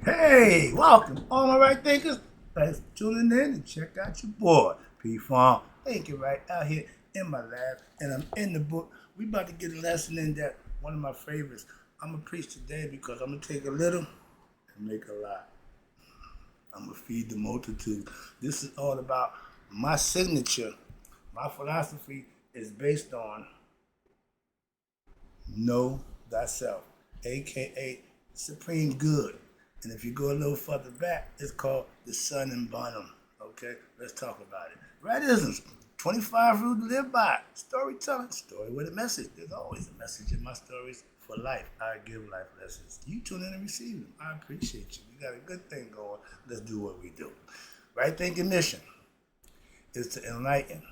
Hey, welcome, all my right thinkers. Thanks for tuning in and check out your boy, P Farm. Thank you, right out here in my lab, and I'm in the book. We about to get a lesson in that, one of my favorites. I'm gonna preach today because I'm gonna take a little and make a lot. I'm gonna feed the multitude. This is all about my signature. My philosophy is based on know thyself, aka supreme good. And if you go a little further back, it's called the Sun and Bottom. Okay, let's talk about it. Radisms, 25 rules to live by. Storytelling, story with a message. There's always a message in my stories for life. I give life lessons. You tune in and receive them. I appreciate you. You got a good thing going. Let's do what we do. Right thinking mission is to enlighten,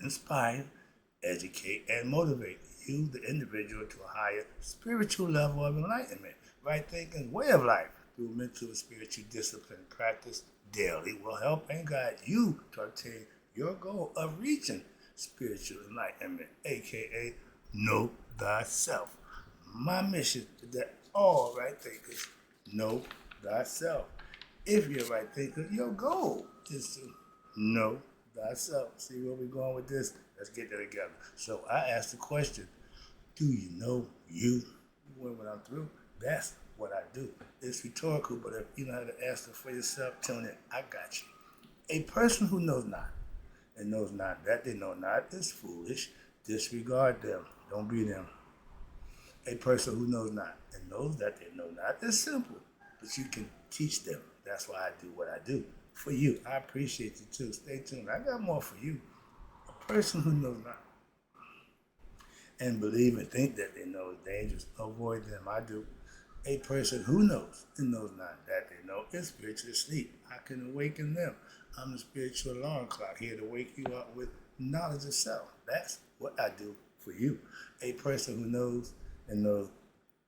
inspire, educate, and motivate you, the individual, to a higher spiritual level of enlightenment. Right thinking way of life through mental and spiritual discipline practice daily will help and guide you to attain your goal of reaching spiritual enlightenment, aka know thyself. My mission is that all right thinkers know thyself. If you're a right thinker, your goal is to know thyself. See where we're going with this? Let's get that together. So I asked the question, do you know you? When I'm through, that's what I do. It's rhetorical, but if you know how to answer for yourself, tune in. I got you. A person who knows not and knows not that they know not is foolish. Disregard them. Don't be them. A person who knows not and knows that they know not is simple, but you can teach them. That's why I do what I do. For you, I appreciate you too. Stay tuned. I got more for you. A person who knows not and believe and think that they know is dangerous, avoid them. I do. A person who knows and knows not that they know is spiritually asleep. I can awaken them. I'm the spiritual alarm clock here to wake you up with knowledge of self. That's what I do for you. A person who knows and knows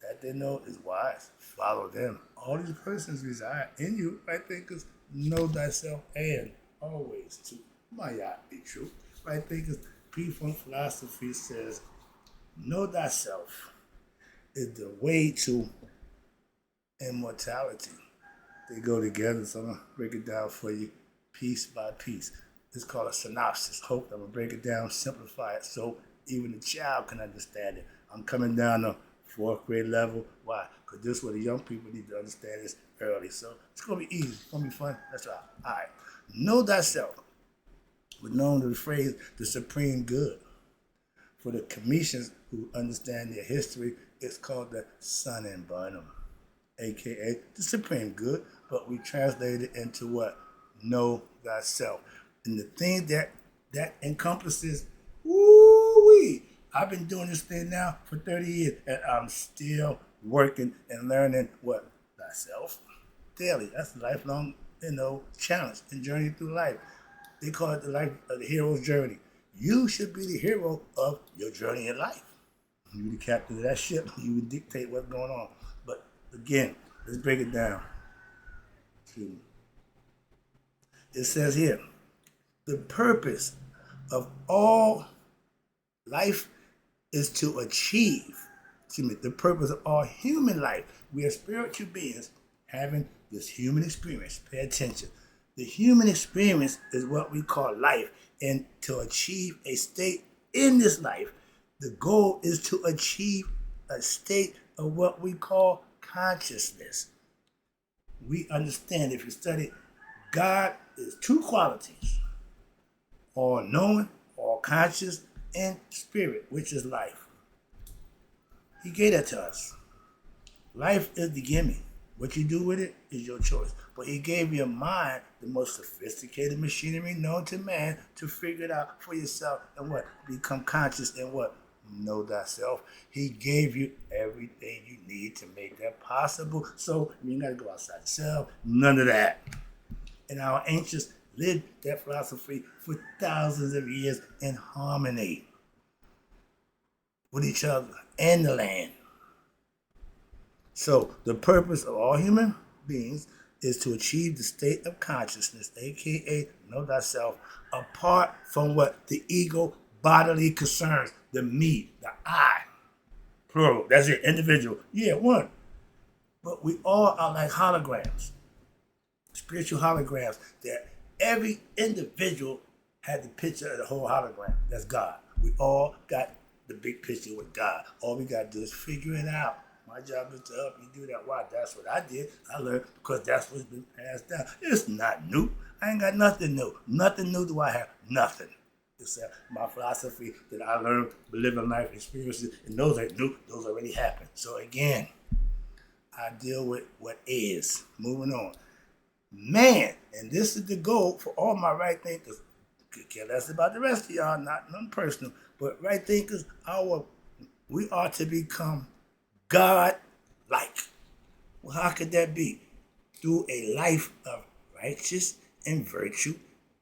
that they know is wise. Follow them. All these persons reside in you, right thinkers. Know thyself and always to my yacht be true. Right thinkers, P-Funk philosophy says, know thyself is the way to immortality. They go together, so I'm going to break it down for you piece by piece. It's called a synopsis. Hope I'm going to break it down, simplify it so even a child can understand it. I'm coming down to fourth grade level. Why? Because this is what the young people need to understand this early. So it's going to be easy. It's going to be fun. That's right. All right. Know thyself. We're known to the phrase the supreme good. For the commissions who understand their history, it's called the Sun and Bottom, aka the supreme good, but we translate it into what? Know thyself. And the thing that encompasses, woo-wee. I've been doing this thing now for 30 years, and I'm still working and learning what? Thyself. Daily. That's a lifelong, challenge and journey through life. They call it the hero's journey. You should be the hero of your journey in life. You the captain of that ship. You would dictate what's going on. But again, let's break it down. It says here, the purpose of all life is to achieve. The purpose of all human life. We are spiritual beings having this human experience. Pay attention. The human experience is what we call life. And to achieve a state in this life, the goal is to achieve a state of what we call consciousness. We understand, if you study, God is two qualities: all knowing, all conscious, and spirit, which is life. He gave that to us. Life is the gimme. What you do with it is your choice. But he gave your mind the most sophisticated machinery known to man to figure it out for yourself and what? Become conscious and what? Know thyself. He gave you everything you need to make that possible. So you ain't got to go outside yourself. None of that. And our ancients lived that philosophy for thousands of years in harmony with each other and the land. So the purpose of all human beings is to achieve the state of consciousness, aka know thyself, apart from what? The ego bodily concerns, the me, the I, plural. That's it, individual. Yeah, one. But we all are like holograms, spiritual holograms, that every individual had the picture of the whole hologram. That's God. We all got the big picture with God. All we got to do is figure it out. My job is to help you do that. Why? That's what I did. I learned because that's what's been passed down. It's not new. I ain't got nothing new. Nothing new do I have. Nothing. Except my philosophy that I learned, living life experiences, and those ain't new. Those already happened. So again, I deal with what is. Moving on. Man, and this is the goal for all my right thinkers. Could care less about the rest of y'all, not nothing personal, but right thinkers, we are to become God-like. Well, how could that be? Through a life of righteous and virtue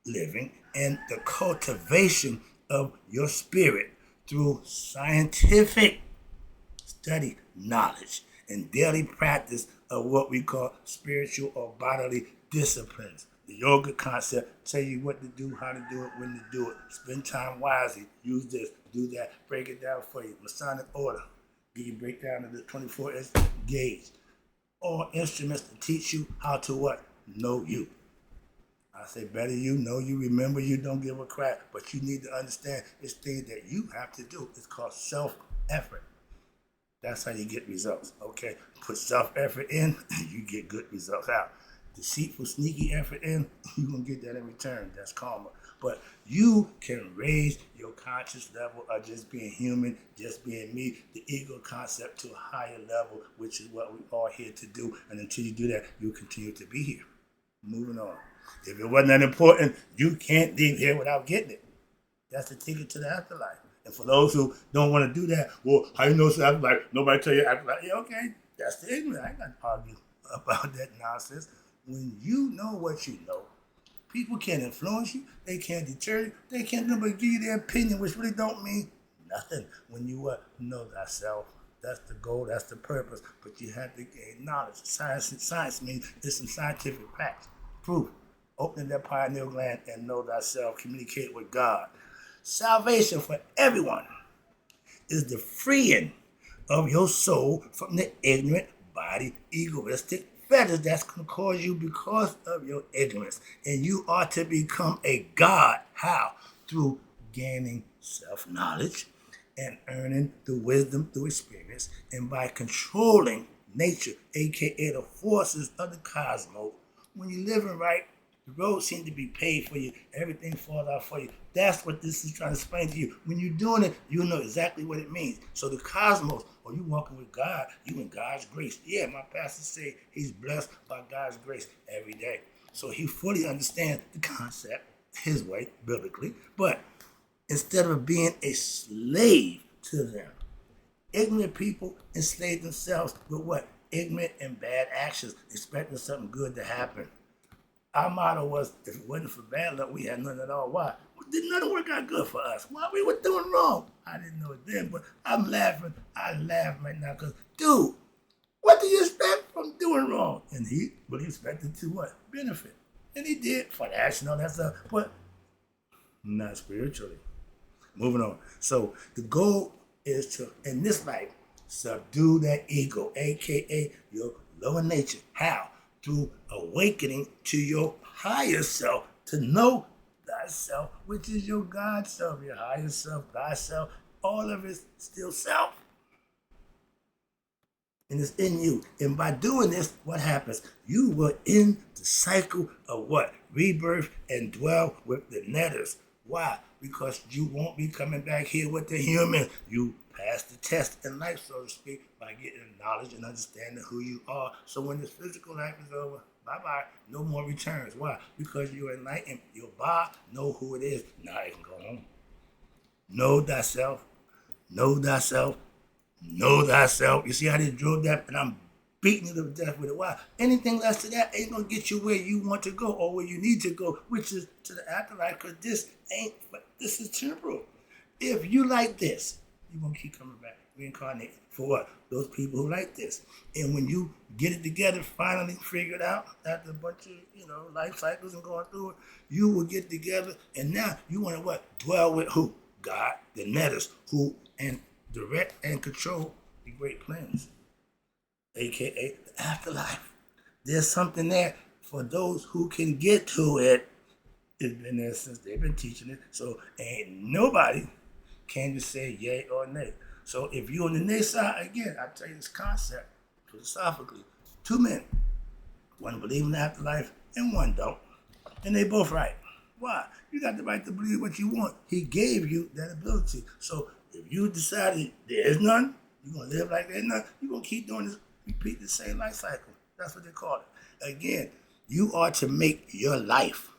living and the cultivation of your spirit through scientific study, knowledge, and daily practice of what we call spiritual or bodily disciplines. The yoga concept tell you what to do, how to do it, when to do it. Spend time wisely. Use this, do that. Break it down for you. Masonic order. Give you breakdown of the 24-inch gauge. All instruments to teach you how to what? Know you. I say better you, know you, remember you, don't give a crap. But you need to understand it's things that you have to do. It's called self-effort. That's how you get results, okay? Put self-effort in, you get good results out. Deceitful, sneaky effort in, you're going to get that in return. That's karma. But you can raise your conscious level of just being human, just being me, the ego concept to a higher level, which is what we're all here to do. And until you do that, you'll continue to be here. Moving on. If it wasn't that important, you can't leave here without getting it. That's the ticket to the afterlife. And for those who don't want to do that, well, how you know it's afterlife? Nobody tell you afterlife. Yeah, okay, that's the ignorant. I ain't got to argue about that nonsense. When you know what you know, people can't influence you. They can't deter you. They can't nobody give you their opinion, which really don't mean nothing. When you know thyself, that's the goal, that's the purpose. But you have to gain knowledge. Science means it's some scientific facts, proof. Open that pineal gland and know thyself. Communicate with God. Salvation for everyone is the freeing of your soul from the ignorant, body, egoistic fetters that's going to cause you because of your ignorance. And you are to become a God. How? Through gaining self-knowledge and earning the wisdom through experience, and by controlling nature, aka the forces of the cosmos. When you're living right, the road seems to be paid for you. Everything falls out for you. That's what this is trying to explain to you. When you're doing it, you know exactly what it means. So the cosmos, or you walking with God, you in God's grace. Yeah, my pastor say he's blessed by God's grace every day. So he fully understands the concept his way, biblically. But instead of being a slave to them, ignorant people enslave themselves with what? Ignorant and bad actions, expecting something good to happen. Our motto was, if it wasn't for bad luck, we had none at all. Why? Did none work out good for us? Why? We were doing wrong. I didn't know it then, but I'm laughing. I laugh right now because, dude, what do you expect from doing wrong? And he really expected to what? Benefit. And he did, financially, all that stuff, but not spiritually. Moving on. So the goal is to, in this life, subdue that ego, aka your lower nature. How? Through awakening to your higher self, to know thyself, which is your God self, your higher self, thyself, all of it's still self. And it's in you. And by doing this, what happens? You will end the cycle of what? Rebirth and dwell with the netters. Why? Because you won't be coming back here with the human. You pass the test in life, so to speak, by getting knowledge and understanding who you are. So when this physical life is over, bye-bye, no more returns. Why? Because you're enlightened. Your body know who it is. Now you can go home. Know thyself. Know thyself. Know thyself. You see how they drove that? And I'm beating you to death with it. Why? Anything less to that ain't going to get you where you want to go or where you need to go, which is to the afterlife, because this is temporal. If you like this, you're going to keep coming back, reincarnating. For what? Those people who like this. And when you get it together, finally figure it out, after a bunch of, life cycles and going through it, you will get together, and now you want to what? Dwell with who? God, the netters, who and direct and control the great plans. aka the afterlife. There's something there for those who can get to it. It's been there since they've been teaching it. So ain't nobody can just say yay or nay. So if you're on the nay side, again, I tell you this concept philosophically. Two men, one believe in the afterlife and one don't. And they both right. Why? You got the right to believe what you want. He gave you that ability. So if you decided there is none, you're going to live like there's none, you're going to keep doing this, repeat the same life cycle. That's what they call it. Again, you are to make your life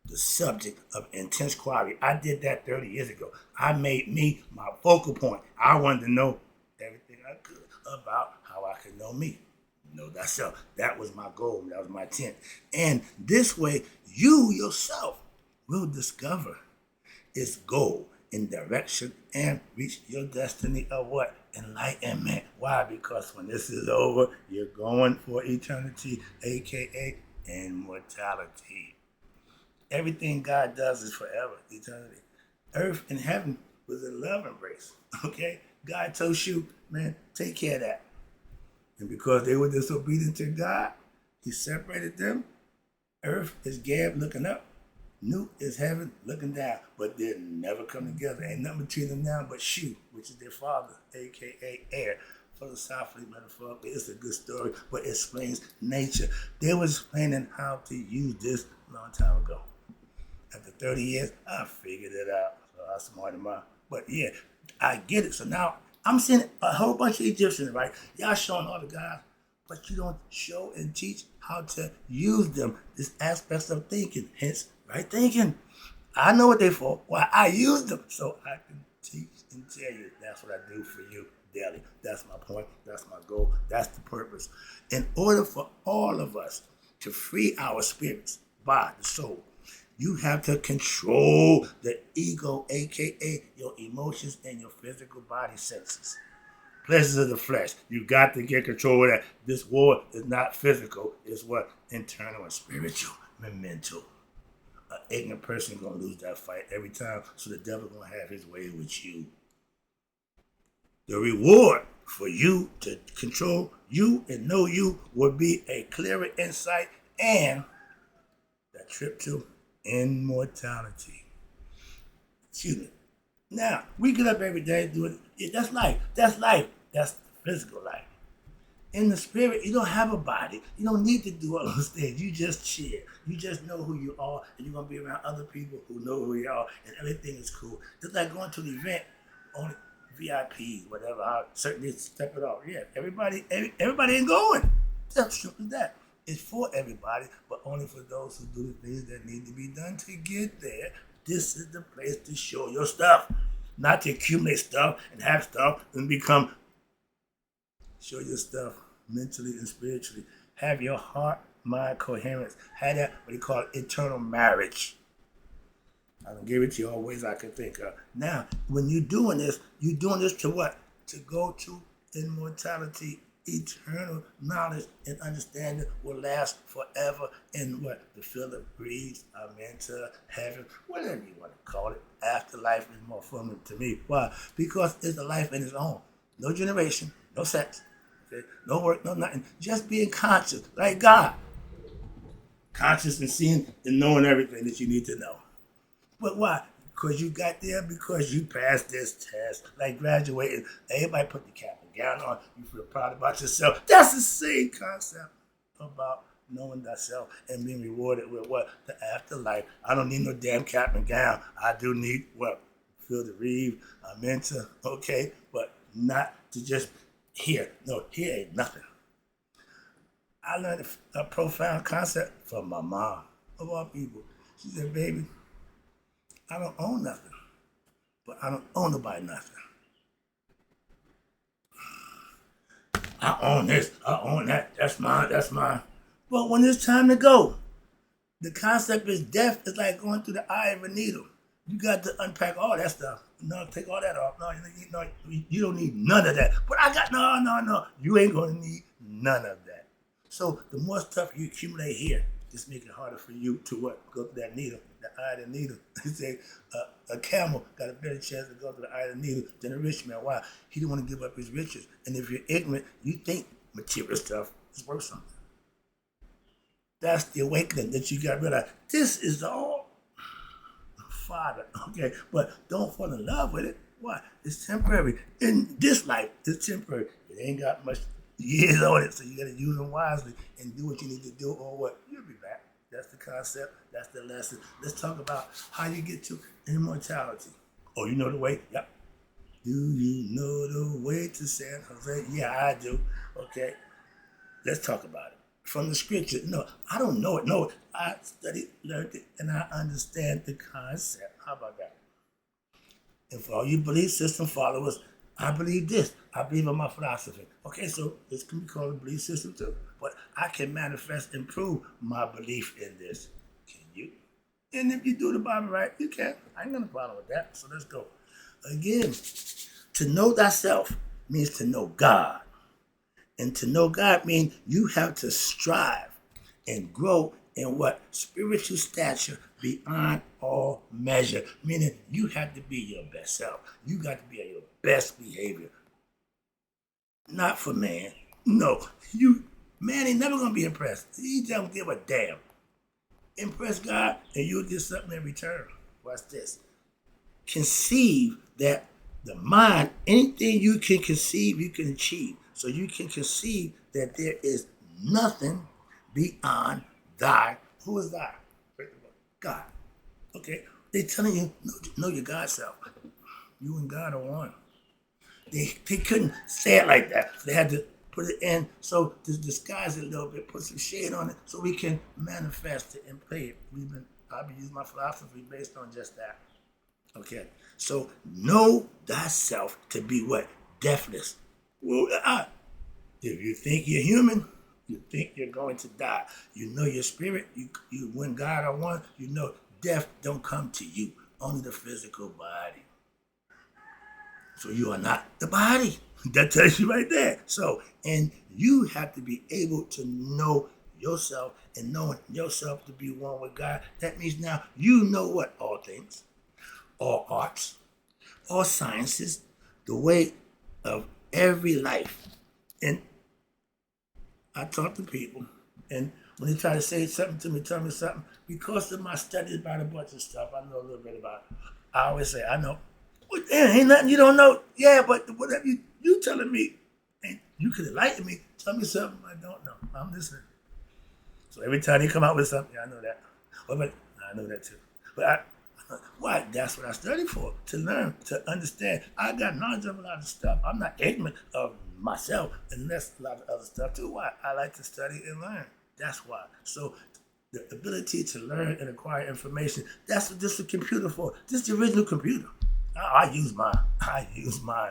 the subject of intense query. I did that 30 years ago. I made me my focal point. I wanted to know everything I could about how I could know me. Know thyself. That was my goal. That was my intent. And this way, you yourself will discover its goal in direction and reach your destiny of what? Enlightenment. Why? Because when this is over, you're going for eternity, aka immortality. Everything God does is forever, eternity. Earth and heaven was a love embrace. Okay? God told you, man, take care of that. And because they were disobedient to God, he separated them. Earth is Gab looking up. New is heaven looking down. But they'll never come together. Ain't nothing between them now but Shu, which is their father, a.k.a. air. Philosophically, metaphorically, it's a good story, but it explains nature. They were explaining how to use this a long time ago. After 30 years, I figured it out. So I smarted my. But yeah, I get it. So now I'm seeing a whole bunch of Egyptians, right? Y'all showing all the guys, but you don't show and teach how to use them. This aspects of thinking, hence right thinking. I know what they for. Why I use them, so I can teach and tell you. That's what I do for you daily. That's my point. That's my goal. That's the purpose. In order for all of us to free our spirits by the soul, you have to control the ego, aka your emotions and your physical body senses. Pleasures of the flesh. You got to get control of that. This war is not physical. It's what? Internal and spiritual and mental. An ignorant person is going to lose that fight every time, so the devil going to have his way with you. The reward for you to control you and know you will be a clearer insight and that trip to immortality. Excuse me. Now, we get up every day doing it. That's life. That's life. That's the physical life. In the spirit, you don't have a body. You don't need to do all those things. You just chill. You just know who you are, and you're going to be around other people who know who you are, and everything is cool. It's like going to an event, only VIPs, whatever. I certainly step it off. Yeah, everybody ain't going. That's simple as that. It's for everybody, but only for those who do the things that need to be done to get there. This is the place to show your stuff, not to accumulate stuff and have stuff and become. Show your stuff mentally and spiritually. Have your heart, mind coherence. Have that, what they call eternal marriage. I can give it to you all ways I can think of. Now, when you're doing this to what? To go to immortality. Eternal knowledge and understanding will last forever in what? The field of breeze, mental, heaven, whatever you want to call it. Afterlife is more fun to me. Why? Because it's a life in its own. No generation, no sex, okay? No work, no nothing. Just being conscious, like God. Conscious and seeing and knowing everything that you need to know. But why? Because you got there, because you passed this test, like graduating. Everybody put the cap and gown on. You feel proud about yourself. That's the same concept about knowing thyself and being rewarded with what? The afterlife. I don't need no damn cap and gown. I do need what? Feel the reeve. I'm into, okay, but not to just hear. No, here ain't nothing. I learned a profound concept from my mom, of all people. She said, baby, I don't own nothing, but I don't owe nobody nothing. I own this, I own that, that's mine, that's mine. But when it's time to go, the concept is death is like going through the eye of a needle. You got to unpack all that stuff. No, take all that off. No, you don't need none of that. But I got, no. You ain't going to need none of that. So the more stuff you accumulate here, just make it harder for you to what? Go to that needle, the eye of the needle. They say a camel got a better chance to go to the eye of the needle than a rich man. Why? He didn't want to give up his riches. And if you're ignorant, you think material stuff is worth something. That's the awakening that you got rid of. This is all Father, okay? But don't fall in love with it. Why? It's temporary. In this life, it's temporary. It ain't got much years on it, so you got to use them wisely and do what you need to do, or what? You'll be back. That's the concept. That's the lesson. Let's talk about how you get to immortality. Oh, you know the way? Yep. Do you know the way to San Jose? Yeah, I do. Okay. Let's talk about it. From the scripture. No, I don't know it. No, I studied, learned it, and I understand the concept. How about that? And for all you belief system followers, I believe this. I believe in my philosophy. Okay, so this can be called a belief system too. But I can manifest and prove my belief in this. Can you? And if you do the Bible right, you can. I ain't gonna problem with that. So let's go. Again, to know thyself means to know God. And to know God means you have to strive and grow in what? Spiritual stature beyond all measure. Meaning you have to be your best self. You got to be at your best behavior. Not for man. No. Man ain't never going to be impressed. He don't give a damn. Impress God and you'll get something in return. Watch this. Conceive that the mind, anything you can conceive, you can achieve. So you can conceive that there is nothing beyond thy. Who is thy? God. Okay. They're telling you, know your God self. You and God are one. They couldn't say it like that. So they had to put it in, so to disguise it a little bit, put some shade on it, so we can manifest it and play it. I've been using my philosophy based on just that. Okay. So know thyself to be what? Deathless. Well, if you think you're human, you think you're going to die. You know your spirit. You when God are one, you know death don't come to you. Only the physical body. So you are not the body. That tells you right there. So, and you have to be able to know yourself, and knowing yourself to be one with God. That means now you know what? All things, all arts, all sciences, the way of every life. And I talk to people, and when they try to say something to me, tell me something, because of my studies about a bunch of stuff, I know a little bit about it. I always say, I know. Well, ain't nothing you don't know. Yeah, but whatever you telling me, and you could enlighten me, tell me something I don't know. I'm listening. So every time they come out with something, I know that. Well, but I know that too. But why? That's what I studied for, to learn, to understand. I got knowledge of a lot of stuff. I'm not ignorant of myself, and that's a lot of other stuff too. Why? I like to study and learn. That's why. So the ability to learn and acquire information, that's what this is a computer for. This is the original computer. I use mine.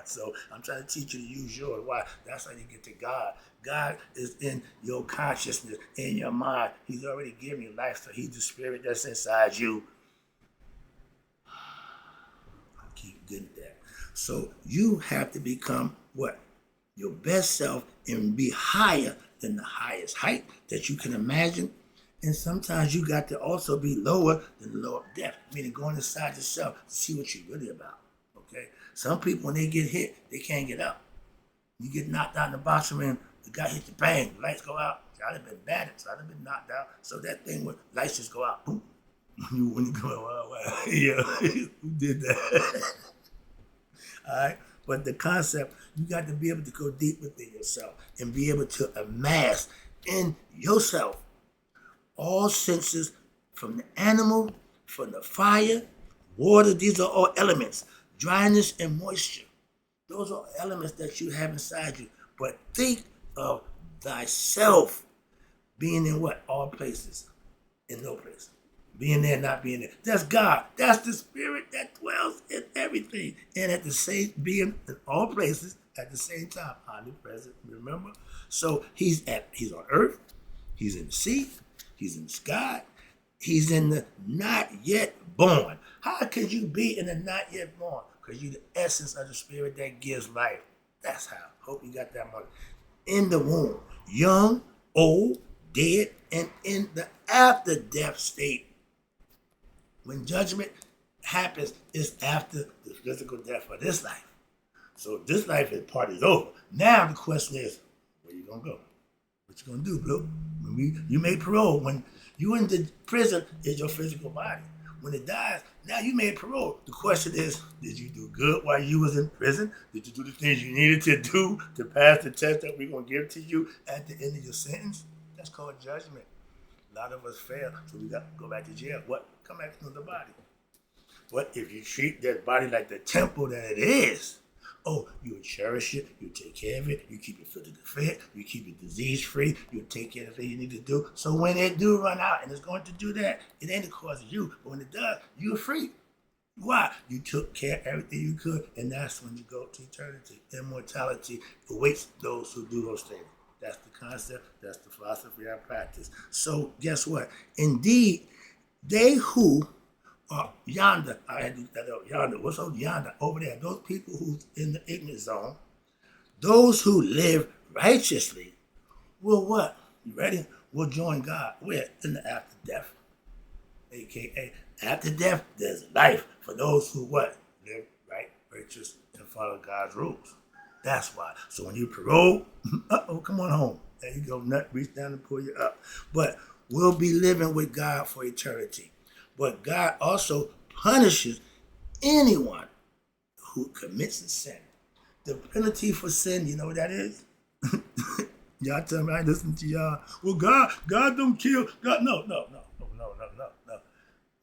So I'm trying to teach you to use yours. Why? That's how you get to God. God is in your consciousness, in your mind. He's already given you life, so he's the spirit that's inside you. I keep getting that. So you have to become what? Your best self, and be higher than the highest height that you can imagine. And sometimes you got to also be lower than the lower depth, meaning going inside yourself to see what you're really about. Okay? Some people, when they get hit, they can't get up. You get knocked out in the boxing ring, the guy hits you, bang, the lights go out. I'd have been battered, so I'd have been knocked out. So that thing with lights just go out, boom. When you go, wow, yeah, who did that? All right? But the concept, you got to be able to go deep within yourself and be able to amass in yourself all senses, from the animal, from the fire, water. These are all elements. Dryness and moisture. Those are elements that you have inside you. But think of thyself being in what? All places. In no place. Being there, not being there. That's God. That's the spirit that dwells in everything. And at the same, being in all places at the same time. Omnipresent, remember? So he's on earth. He's in the sea. He's in the sky. He's in the not yet born. How can you be in the not yet born? Because you're the essence of the spirit that gives life. That's how. Hope you got that much. In the womb. Young, old, dead, and in the after death state. When judgment happens, it's after the physical death of this life. So this life is part is over. Now the question is, where Where you gonna go? What you gonna do, Blue? You made parole. When you in the prison, is your physical body. When it dies, now you made parole. The question is, did you do good while you was in prison? Did you do the things you needed to do to pass the test that we're gonna give to you at the end of your sentence? That's called judgment. A lot of us fail, so we got to go back to jail. What? Come back to the body. What if you treat that body like the temple that it is? Oh, you cherish it, you take care of it, you keep it physically fit, you keep it disease free, you take care of the things you need to do. So when it do run out and it's going to do that, it ain't because of you, but when it does, you're free. Why? You took care of everything you could, and that's when you go to eternity. Immortality awaits those who do those things. That's the concept, that's the philosophy I practice. So guess what? Indeed, they who yonder, I had to look that up, yonder, what's over yonder? Over there, those people who's in the ignorant zone, those who live righteously will what? You ready? Will join God. Where? In the after death. AKA, after death, there's life for those who what? Live right, righteous, and follow God's rules. That's why. So when you parole, come on home. There you go, nut, reach down and pull you up. But we'll be living with God for eternity. But God also punishes anyone who commits a sin. The penalty for sin, you know what that is? Y'all tell me I listen to y'all. Well, God don't kill. God, no.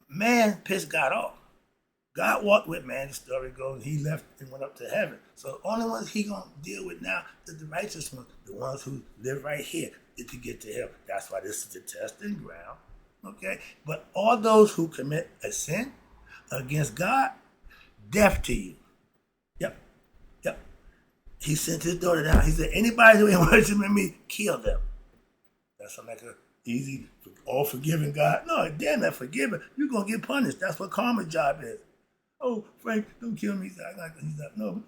Man pissed God off. God walked with man, the story goes, he left and went up to heaven. So the only ones he gonna deal with now is the righteous ones, the ones who live right here to get to heaven. That's why this is the testing ground. Okay, but all those who commit a sin against God, death to you. Yep. He sent his daughter down. He said, anybody who ain't worshiping me, kill them. That sounds like a easy, all forgiving God. No, damn that forgiving. You're gonna get punished. That's what karma's job is. Oh, Frank, don't kill me. He said, no,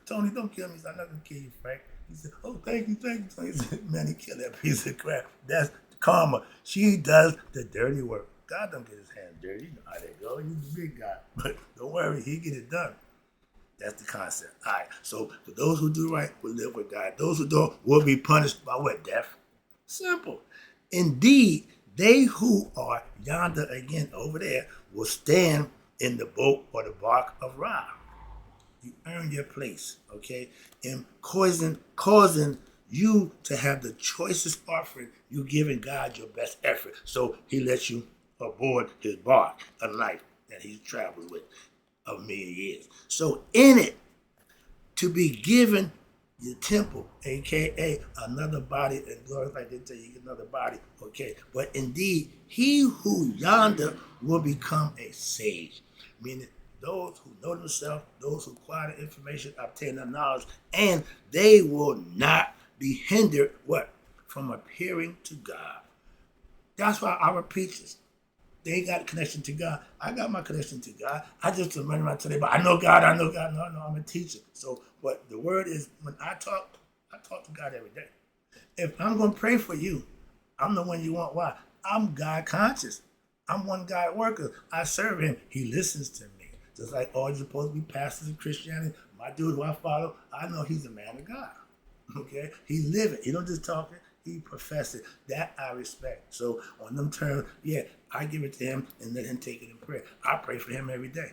Tony, don't kill me. He said, I'm not gonna kill you, Frank. He said, oh, thank you. He said, man, he killed that piece of crap. That's karma. She does the dirty work. God don't get his hands dirty. You know how they go. He's a big guy. But don't worry, he get it done. That's the concept. All right. So for those who do right, will live with God. Those who don't will be punished by what? Death. Simple. Indeed, they who are yonder again over there will stand in the boat or the bark of Ra. You earn your place, okay? And causing you to have the choicest offering, you giving God your best effort. So he lets you aboard his bark, a life that he travels with of million years. So in it, to be given your temple, aka another body, and glory, like they tell you, another body, okay? But indeed, he who yonder will become a sage, meaning those who know themselves, those who acquire the information, obtain the knowledge, and they will not be hindered, what? From appearing to God. That's why our preachers, they got a connection to God. I got my connection to God. I just run around today, but I know God. No, I'm a teacher. So, but the word is, when I talk to God every day. If I'm going to pray for you, I'm the one you want. Why? I'm God conscious. I'm one God worker. I serve him. He listens to me. Just like all you're supposed to be pastors in Christianity. My dude who I follow, I know he's a man of God. Okay? He live it. He don't just talk it. He profess it. That I respect. So on them terms, yeah, I give it to him and let him take it in prayer. I pray for him every day.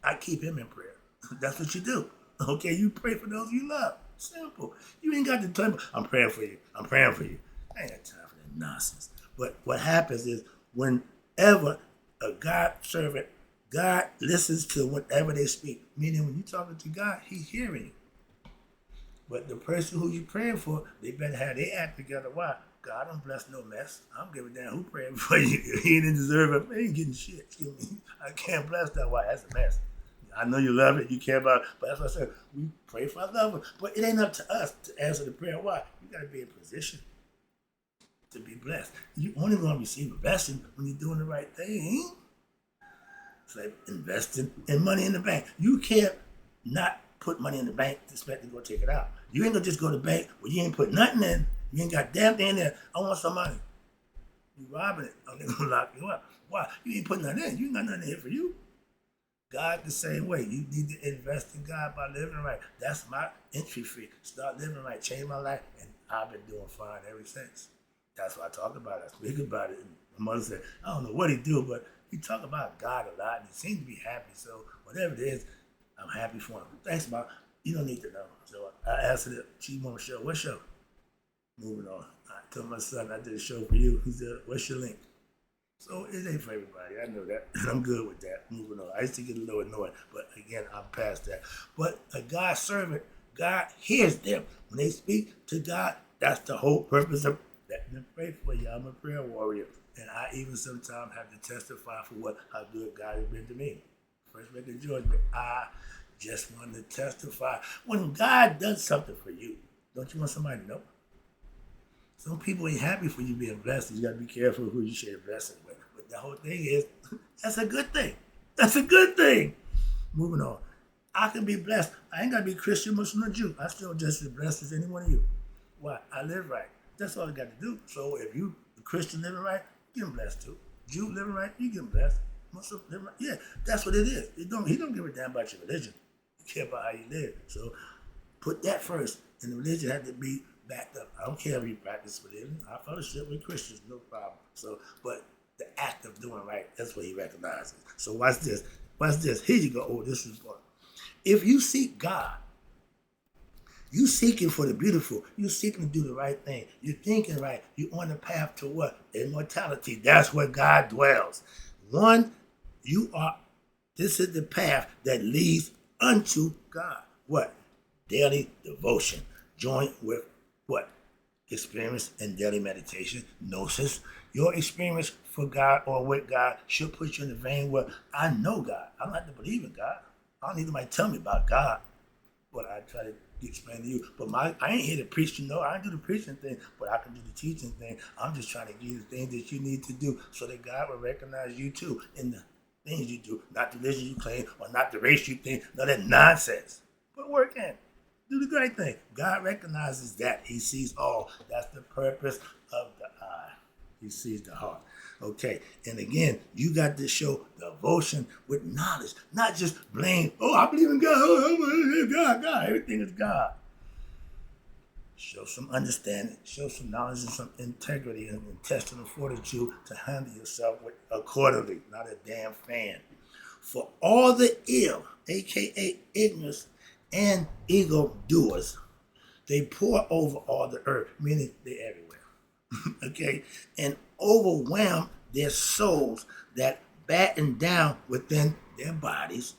I keep him in prayer. That's what you do. Okay? You pray for those you love. Simple. You ain't got the time. I'm praying for you. I ain't got time for that nonsense. But what happens is, whenever a God servant, God listens to whatever they speak. Meaning when you're talking to God, he's hearing you. But the person who you praying for, they better have their act together. Why? God don't bless no mess. I don't give a damn who praying for you. He didn't deserve it. He ain't getting shit. Excuse me. I can't bless that. Why? That's a mess. I know you love it. You care about it. But that's what I said. We pray for our loved ones. But it ain't up to us to answer the prayer. Why? You got to be in position to be blessed. You only going to receive a blessing when you're doing the right thing. It's like investing in money in the bank. You can't not put money in the bank to expect to go take it out. You ain't gonna just go to the bank where you ain't put nothing in. You ain't got damn thing in there. I want some money. You robbing it. Oh, they're gonna lock you up. Why? You ain't putting nothing in. You ain't got nothing in here for you. God the same way. You need to invest in God by living right. That's my entry fee. Start living right. Change my life. And I've been doing fine ever since. That's why I talk about it. I speak about it. And my mother said, I don't know what he do, but he talk about God a lot, and he seems to be happy. So whatever it is, I'm happy for him. Thanks, Mom. You don't need to know. So I asked her, she want a show. What show? Moving on. I told my son, I did a show for you. He said, what's your link? So it ain't for everybody. I know that. And I'm good with that. Moving on. I used to get a little annoyed, but again, I'm past that. But a God servant, God hears them. When they speak to God, that's the whole purpose of letting them pray for you. I'm a prayer warrior. And I even sometimes have to testify for how good God has been to me. First record George, but I just wanted to testify. When God does something for you, don't you want somebody to know? Some people ain't happy for you being blessed. You got to be careful who you share blessings with. But the whole thing is, that's a good thing. That's a good thing. Moving on. I can be blessed. I ain't got to be Christian, Muslim, or Jew. I still just as blessed as any one of you. Why? I live right. That's all I got to do. So if you, the Christian, living right, you get blessed too. Jew living right, you get blessed. Muslim living right. Yeah, that's what it is. He don't give a damn about your religion. He care about how you live. So put that first. And the religion had to be backed up. I don't care if you practice religion. I fellowship with Christians, no problem. So, but the act of doing right, that's what he recognizes. So watch this. Watch this. Here you go. Oh, this is important. If you seek God, you seeking for the beautiful. You seeking to do the right thing. You're thinking right. You're on the path to what? Immortality. That's where God dwells. This is the path that leads unto God. What? Daily devotion. Joined with what? Experience and daily meditation. Gnosis. Your experience for God or with God should put you in the vein where I know God. I don't have to believe in God. I don't need anybody to tell me about God. But I try to explain to you. But I ain't here to preach, I don't do the preaching thing, but I can do the teaching thing. I'm just trying to give you the things that you need to do so that God will recognize you too in the things you do, not the religion you claim or not the race you think, none of that nonsense. Put work in. Do the great thing. God recognizes that. He sees all. That's the purpose of the eye. He sees the heart. Okay, and again, you got to show devotion with knowledge, not just blame. Oh, I believe in God. Oh, God. Everything is God. Show some understanding, show some knowledge and some integrity and intestinal fortitude to handle yourself with accordingly, not a damn fan. For all the ill, aka ignorance and ego doers, they pour over all the earth, meaning they're everywhere. Okay, and overwhelm their souls that batten down within their bodies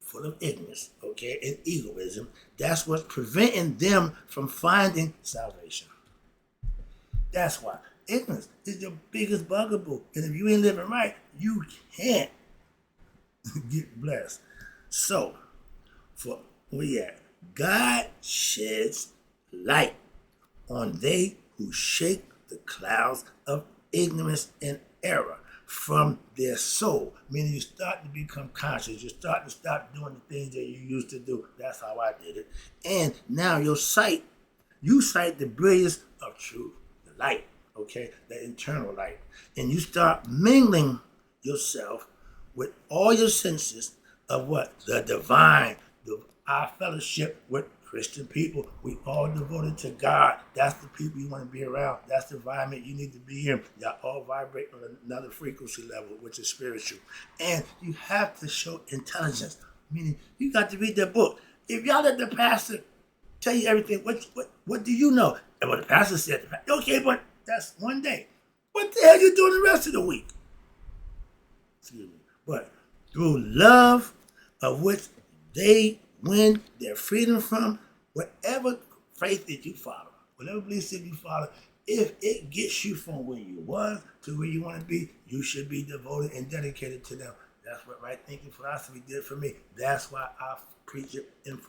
full of ignorance, okay, and egoism. That's what's preventing them from finding salvation. That's why ignorance is your biggest bugaboo. And if you ain't living right, you can't get blessed. So, for where you at? God sheds light on they who shake the clouds of ignorance and error from their soul. Meaning you start to become conscious. You start to stop doing the things that you used to do. That's how I did it. And now you sight the brilliance of truth, the light, okay, the internal light. And you start mingling yourself with all your senses of what? The divine, our fellowship with Christian people. We all devoted to God. That's the people you want to be around. That's the environment you need to be in. Y'all all vibrate on another frequency level, which is spiritual. And you have to show intelligence, meaning you got to read their book. If y'all let the pastor tell you everything, what do you know? And what the pastor said, okay, but that's one day. What the hell you doing the rest of the week? Excuse me. But through love of which they win their freedom from, whatever faith that you follow, whatever belief that you follow, if it gets you from where you was to where you want to be, you should be devoted and dedicated to them. That's what right thinking philosophy did for me. That's why I preach it and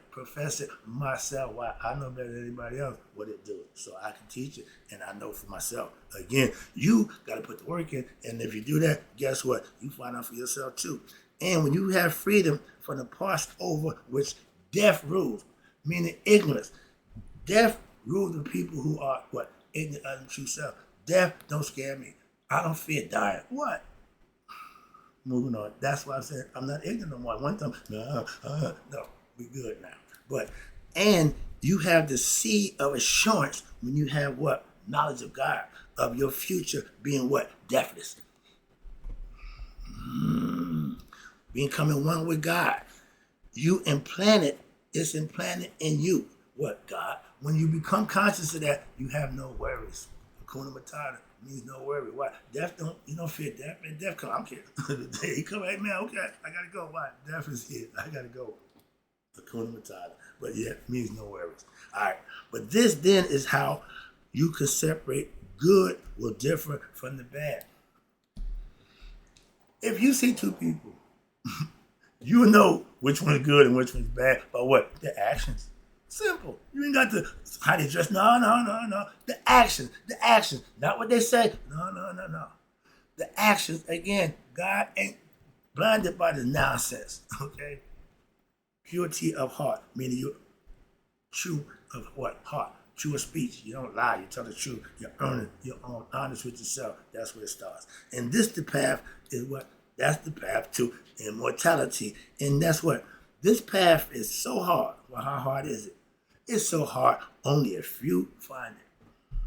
profess it myself, why I know better than anybody else what it do. So I can teach it and I know for myself. Again, you got to put the work in, and if you do that, guess what? You find out for yourself too. And when you have freedom from the passed over which death rules, meaning ignorance. Death rules the people who are what? Ignorant of the true self. Death don't scare me. I don't fear dying. What? Moving on. That's why I said I'm not ignorant no more. One time, no, we good now. And You have the seed of assurance when you have what? Knowledge of God, of your future being what? Deathless. Becoming one with God. You implanted, it's implanted in you. What? God. When you become conscious of that, you have no worries. Hakuna Matata means no worry. Why? Death don't, you don't fear death. Man, death come, I'm here. The day he come, hey man, okay, I gotta go. Why? Death is here. I gotta go. Hakuna Matata. But yeah, it means no worries. All right. But this then is how you can separate good will differ from the bad. If you see two people, you know which one's good and which one's bad by what? Their actions. Simple. You ain't got to how they dress. No. The actions. Not what they say. No. The actions, again, God ain't blinded by the nonsense. Okay? Purity of heart, meaning you're true of what? Heart. True of speech. You don't lie. You tell the truth. You're honest with yourself. That's where it starts. And this the path is what? That's the path to immortality. And that's what? This path is so hard. Well, how hard is it? It's so hard, only a few find it.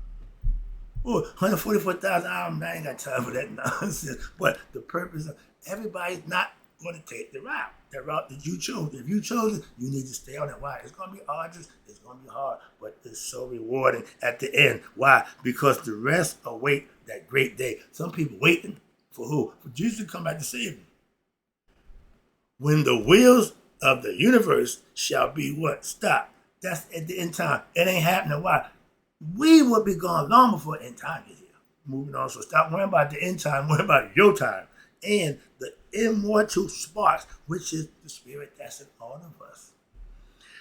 Oh, 144,000 hours, I ain't got time for that nonsense. But the purpose of everybody's not going to take the route that you chose. If you chose it, you need to stay on it. Why? It's going to be arduous, it's going to be hard, but it's so rewarding at the end. Why? Because the rest await that great day. Some people waiting for who? For Jesus to come back to save them. When the wheels of the universe shall be what? Stopped. That's at the end time. It ain't happening. Why? We would be gone long before end time is here. Moving on. So stop worrying about the end time. Worry about your time. And the immortal sparks, which is the spirit that's in all of us,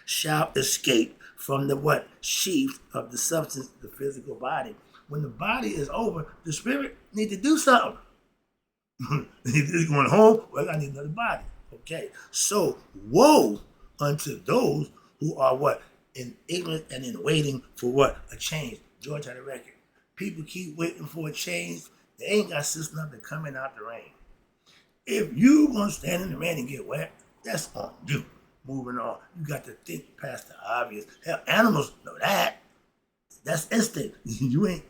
shall escape from the what? Sheath of the substance, the physical body. When the body is over, the spirit need to do something. It's going home. Well, I need another body. Okay. So woe unto those who are what? In ignorance and in waiting for what? A change. George had a record. People keep waiting for a change. They ain't got system up to coming out the rain. If you gonna stand in the rain and get wet, that's on you. Moving on. You got to think past the obvious. Hell, animals know that. That's instinct. You ain't.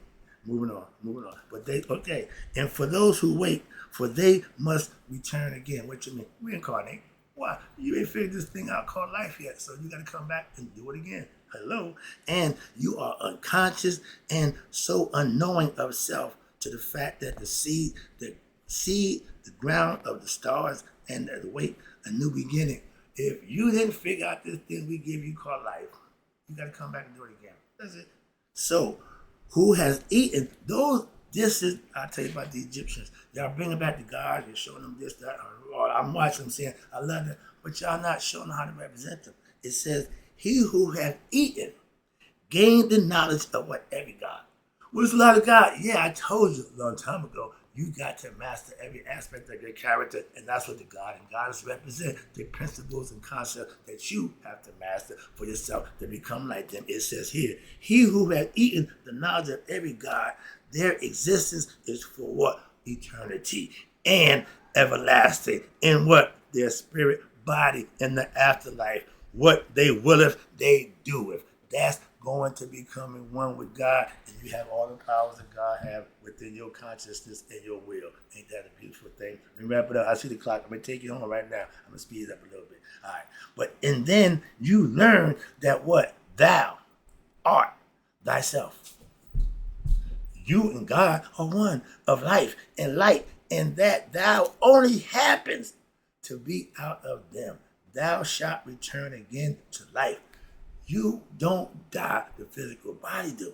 Moving on. But they, okay. And for those who wait, for they must return again. What you mean? Reincarnate. Why? You ain't figured this thing out called life yet, so you got to come back and do it again. Hello? And you are unconscious and so unknowing of self to the fact that the seed, the ground of the stars, and the wait, a new beginning. If you didn't figure out this thing we give you called life, you got to come back and do it again. That's it. So, who has eaten those? This is, I'll tell you about the Egyptians. Y'all bringing back the gods, you're showing them this, that, or I'm watching them saying, I love them, but y'all not showing them how to represent them. It says, he who hath eaten gained the knowledge of what? Every God. What's a lot of God? Yeah, I told you a long time ago, you got to master every aspect of your character, and that's what the God and goddess represent, the principles and concepts that you have to master for yourself to become like them. It says here, he who hath eaten the knowledge of every God, their existence is for what? Eternity and everlasting. In what? Their spirit, body, in the afterlife. What they willeth, they doeth. That's going to becoming one with God, and you have all the powers that God have within your consciousness and your will. Ain't that a beautiful thing? Let me wrap it up. I see the clock. I'm going to take you home right now. I'm going to speed it up a little bit. All right. And then you learn that what? Thou art thyself. You and God are one of life and light, and that thou only happens to be out of them. Thou shalt return again to life. You don't die, the physical body do.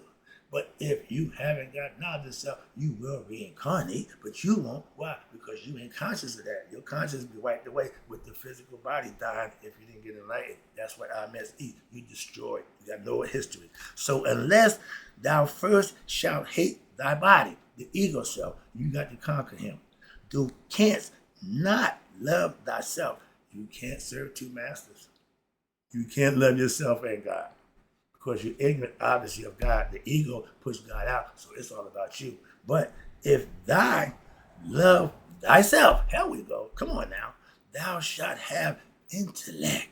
But if you haven't got knowledge of self, you will reincarnate, but you won't. Why? Because you ain't conscious of that. Your conscience will be wiped away with the physical body dying if you didn't get enlightened. That's what I-M-S-E. You destroyed. You got no history. So unless thou first shalt hate thy body, the ego self, you got to conquer him. Thou canst not love thyself. You can't serve two masters. You can't love yourself and God because you're ignorant, obviously, of God. The ego pushed God out, so it's all about you. But if thy love thyself, here we go, come on now, thou shalt have intellect.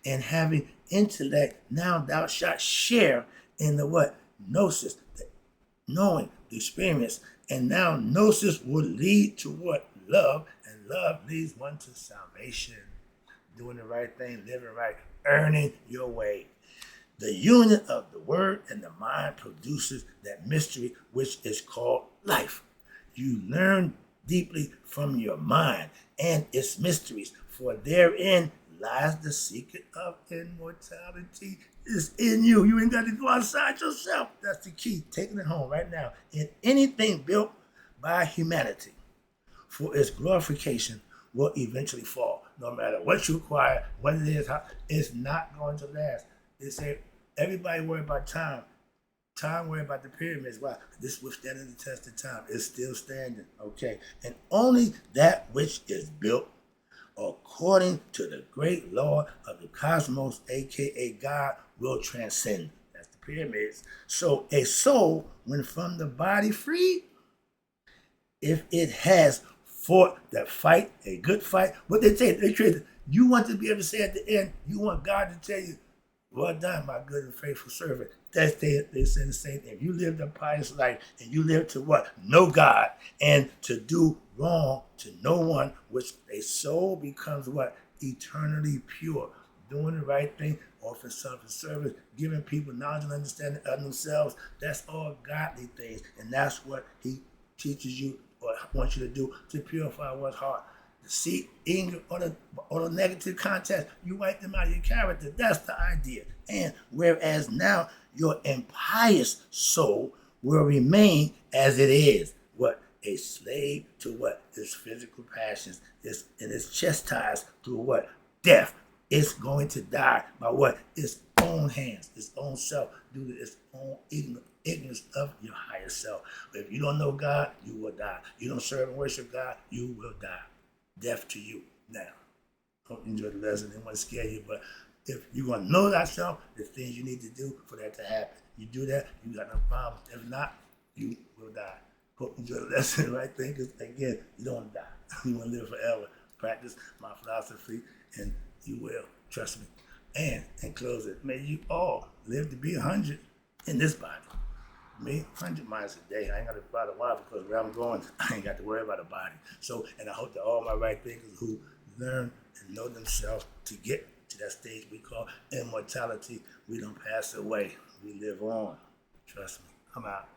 and having intellect, now thou shalt share in the what? Gnosis, the knowing, the experience. And now gnosis will lead to what? Love, and love leads one to salvation. Doing the right thing, living right, earning your way. The union of the word and the mind produces that mystery which is called life. You learn deeply from your mind and its mysteries, for therein lies the secret of immortality. It's in you. You ain't got to go outside yourself. That's the key. Taking it home right now. In anything built by humanity for its glorification will eventually fall. No matter what you acquire, what it is, how, it's not going to last. They say everybody worry about time. Time worry about the pyramids. Why? This withstanding the test of time. It's still standing. Okay. And only that which is built according to the great law of the cosmos, aka God, will transcend. That's the pyramids. So a soul, when from the body freed, if it has fought that fight, a good fight, what they say, you want to be able to say at the end, you want God to tell you, well done, my good and faithful servant. That's they say the same thing. If you lived a pious life and you live to what? Know God and to do wrong to no one, which a soul becomes what? Eternally pure. Doing the right thing, offering selfish service, giving people knowledge and understanding of themselves. That's all godly things. And that's what he teaches you or wants you to do to purify one's heart. See, anger or the negative context, you wipe them out of your character. That's the idea. And whereas now your impious soul will remain as it is. What? A slave to what? Its physical passions. And it's chastised through what? Death. It's going to die by what? Its own hands, its own self, due to its own ignorance of your higher self. But if you don't know God, you will die. You don't serve and worship God, you will die. Death to you. Now, hope you enjoy the lesson. I didn't want to scare you, but if you want to know thyself, the things you need to do for that to happen. You do that, you got no problem. If not, you will die. Hope you enjoy the lesson, right? Because again, you don't want to die. You want to live forever. Practice my philosophy, and you will. Trust me. And in closing, may you all live to be 100 in this body. Me, 100 miles a day. I ain't got to bother why, because where I'm going, I ain't got to worry about a body. So, and I hope that all my right thinkers who learn and know themselves to get to that stage we call immortality, we don't pass away. We live on. Trust me. I'm out.